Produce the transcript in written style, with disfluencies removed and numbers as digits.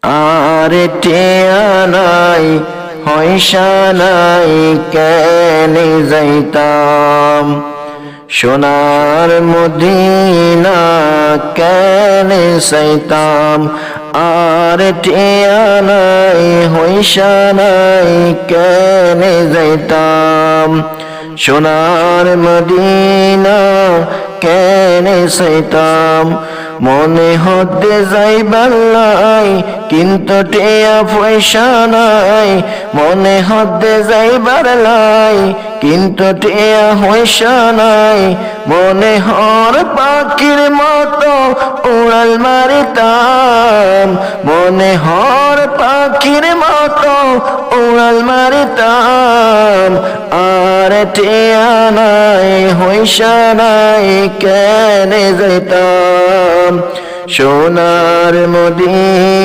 আর টিয়া নাই পয়সা নাই কেনে যাইতাম, সোনার মদিনা কেনে চাইতাম। আর টিয়া নাই পয়সা নাই কেনে যাইতাম, সোনার মদিনা কেনে চাইতাম। মনে হতে যাইবার নাই কিন্তু টিয়া পয়সা নাই, মনে হতে যাইবার নাই কিন্তু টিয়া পয়সা নাই। মনে হর পাখির মতো উড়াল মারিতাম, মনে হর পাখির মতো উড়াল মারিতাম। আর টিয়া নাই পয়সা নাই কেনে যাইতাম, সোনার মদিনা